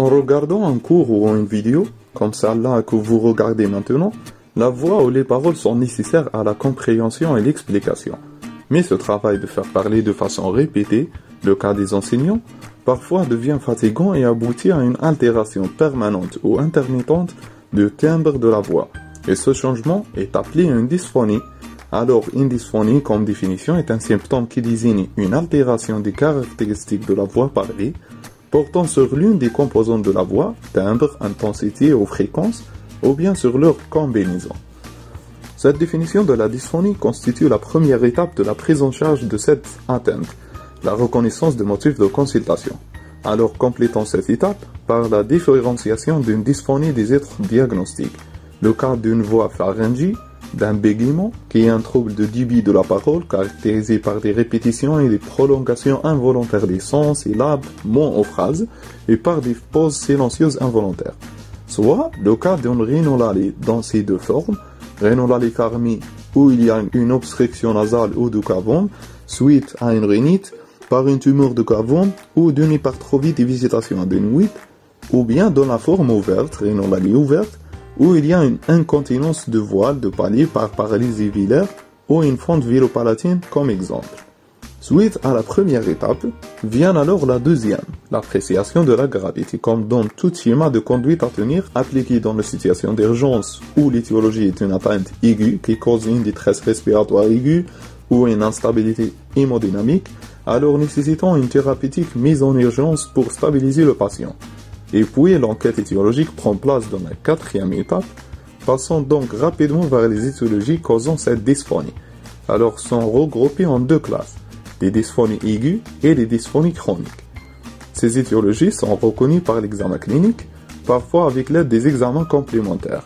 En regardant un cours ou une vidéo, comme celle-là que vous regardez maintenant, la voix ou les paroles sont nécessaires à la compréhension et l'explication. Mais ce travail de faire parler de façon répétée, le cas des enseignants, parfois devient fatigant et aboutit à une altération permanente ou intermittente du timbre de la voix. Et ce changement est appelé une dysphonie. Alors, une dysphonie, comme définition, est un symptôme qui désigne une altération des caractéristiques de la voix parlée, portant sur l'une des composantes de la voix, timbre, intensité ou fréquence, ou bien sur leur combinaison. Cette définition de la dysphonie constitue la première étape de la prise en charge de cette atteinte, la reconnaissance de motifs de consultation. Alors, complétons cette étape par la différenciation d'une dysphonie des êtres diagnostiques. Le cas d'une voix pharyngie, d'un bégaiement, qui est un trouble de débit de la parole caractérisé par des répétitions et des prolongations involontaires des sons, syllabes, mots ou phrases, et par des pauses silencieuses involontaires. Soit le cas d'une rhinolalie dans ces deux formes, rhinolalie carmie, où il y a une obstruction nasale ou du cavum, suite à une rhinite, par une tumeur de cavum ou d'une hypertrophie des visitations adénoïdes, ou bien dans la forme ouverte, rhinolalie ouverte, où il y a une incontinence de voile de palier par paralysie vilaire ou une fente vilopalatine comme exemple. Suite à la première étape, vient alors la deuxième, l'appréciation de la gravité comme dans tout schéma de conduite à tenir appliqué dans une situation d'urgence où l'étiologie est une atteinte aiguë qui cause une détresse respiratoire aiguë ou une instabilité hémodynamique, alors nécessitant une thérapeutique mise en urgence pour stabiliser le patient. Et puis l'enquête étiologique prend place dans la quatrième étape, passant donc rapidement vers les étiologies causant cette dysphonie. Alors sont regroupées en deux classes, les dysphonies aiguës et les dysphonies chroniques. Ces étiologies sont reconnues par l'examen clinique, parfois avec l'aide des examens complémentaires.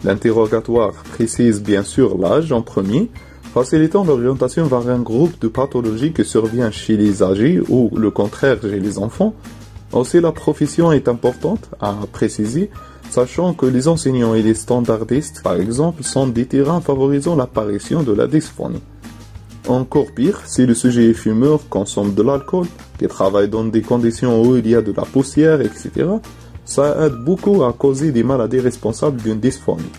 L'interrogatoire précise bien sûr l'âge en premier, facilitant l'orientation vers un groupe de pathologies qui survient chez les âgés ou le contraire chez les enfants. Aussi, la profession est importante à préciser, sachant que les enseignants et les standardistes, par exemple, sont des terrains favorisant l'apparition de la dysphonie. Encore pire, si le sujet est fumeur, consomme de l'alcool, qui travaille dans des conditions où il y a de la poussière, etc., ça aide beaucoup à causer des maladies responsables d'une dysphonie.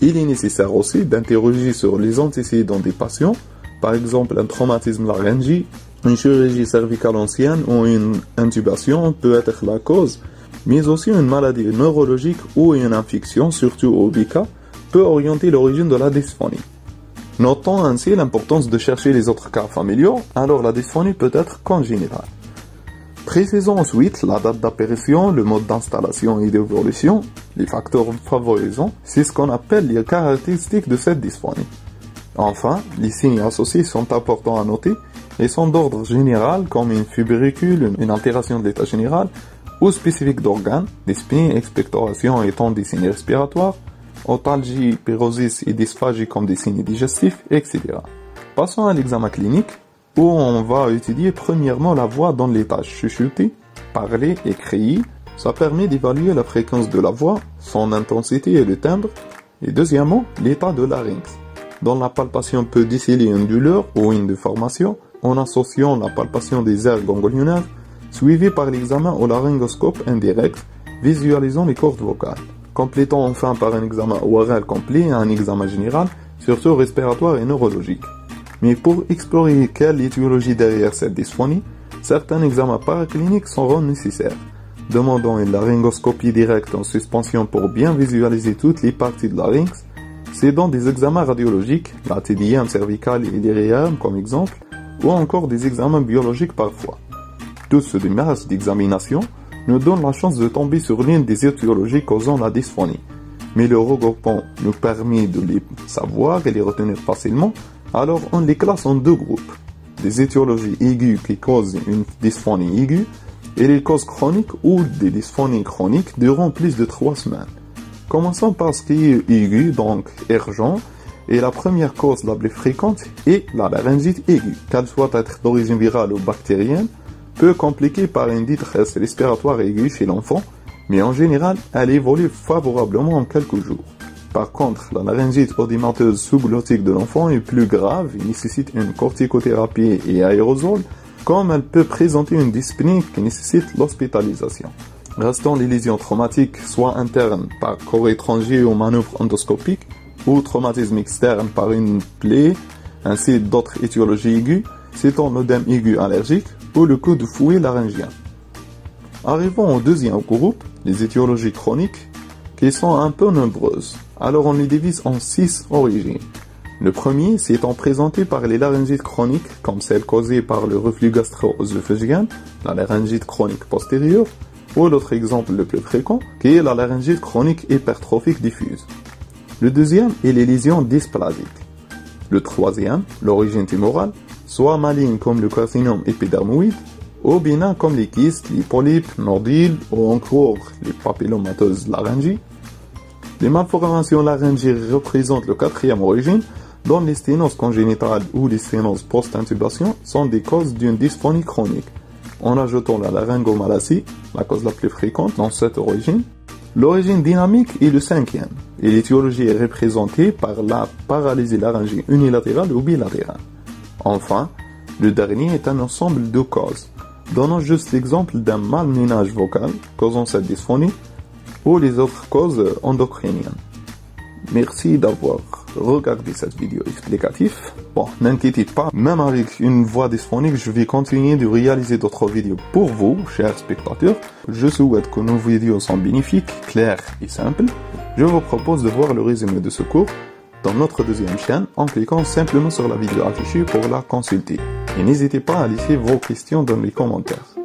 Il est nécessaire aussi d'interroger sur les antécédents des patients, par exemple un traumatisme laryngé, une chirurgie cervicale ancienne ou une intubation peut être la cause, mais aussi une maladie neurologique ou une infection, surtout au BK, peut orienter l'origine de la dysphonie. Notons ainsi l'importance de chercher les autres cas familiaux, alors la dysphonie peut être congénitale. Précisons ensuite la date d'apparition, le mode d'installation et d'évolution, les facteurs favorisants, c'est ce qu'on appelle les caractéristiques de cette dysphonie. Enfin, les signes associés sont importants à noter et sont d'ordre général comme une fibricule, une altération de l'état général, ou spécifique d'organes, dyspnée, expectoration étant des signes respiratoires, otalgie, pyrosis et dysphagie comme des signes digestifs, etc. Passons à l'examen clinique, où on va étudier premièrement la voix dans les tâches chuchotées, parler et crier. Ça permet d'évaluer la fréquence de la voix, son intensité et le timbre, et deuxièmement, l'état de larynx. Dans la palpation peut déceler une douleur ou une déformation, en associant la palpation des aires ganglionnaires, suivie par l'examen au laryngoscope indirect, visualisant les cordes vocales. Complétons enfin par un examen oral complet et un examen général, surtout respiratoire et neurologique. Mais pour explorer quelle étiologie derrière cette dysphonie, certains examens paracliniques seront nécessaires. Demandons une laryngoscopie directe en suspension pour bien visualiser toutes les parties de larynx. C'est dans des examens radiologiques, la TDM cervicale et l'IRM comme exemple, ou encore des examens biologiques parfois. Tout ce démarrage d'examination nous donne la chance de tomber sur l'une des étiologies causant la dysphonie. Mais le regroupement nous permet de les savoir et les retenir facilement, alors on les classe en deux groupes. Des étiologies aiguës qui causent une dysphonie aiguë et les causes chroniques ou des dysphonies chroniques durant plus de 3 semaines. Commençons par ce qui est aigu, donc urgent, et la première cause la plus fréquente est la laryngite aiguë, qu'elle soit être d'origine virale ou bactérienne, peut compliquer par une détresse respiratoire aiguë chez l'enfant, mais en général, elle évolue favorablement en quelques jours. Par contre, la laryngite odymateuse sous-glottique de l'enfant est plus grave et nécessite une corticothérapie et aérosol, comme elle peut présenter une dyspnée qui nécessite l'hospitalisation. Restant les lésions traumatiques soit internes par corps étranger ou manœuvre endoscopique, ou traumatisme externe par une plaie, ainsi d'autres étiologies aiguës, c'est un œdème aigu allergique ou le coup de fouet laryngien. Arrivons au deuxième groupe, les étiologies chroniques, qui sont un peu nombreuses. Alors on les divise en 6 origines. Le premier s'étant présenté par les laryngites chroniques, comme celle causée par le reflux gastro-œsophagien, la laryngite chronique postérieure, ou l'autre exemple le plus fréquent, qui est la laryngite chronique hypertrophique diffuse. Le deuxième est les lésions dysplasiques. Le troisième, l'origine tumorale, soit maligne comme le carcinome épidermoïde, ou bénin comme les kystes, les polypes, nodules, ou encore les papillomateuses laryngies. Les malformations laryngiques représentent la quatrième origine, dont les sténoses congénitales ou les sténoses post-intubation sont des causes d'une dysphonie chronique. En ajoutant la laryngomalacie, la cause la plus fréquente dans cette origine, l'origine dynamique est le cinquième, et l'étiologie est représentée par la paralysie laryngée unilatérale ou bilatérale. Enfin, le dernier est un ensemble de causes, donnant juste l'exemple d'un malménage vocal causant cette dysphonie, ou les autres causes endocriniennes. Merci d'avoir regardé cette vidéo explicative. Bon, n'inquiétez pas, même avec une voix dysphonique, je vais continuer de réaliser d'autres vidéos pour vous, chers spectateurs. Je souhaite que nos vidéos sont bénéfiques, claires et simples. Je vous propose de voir le résumé de ce cours dans notre deuxième chaîne en cliquant simplement sur la vidéo affichée pour la consulter. Et n'hésitez pas à laisser vos questions dans les commentaires.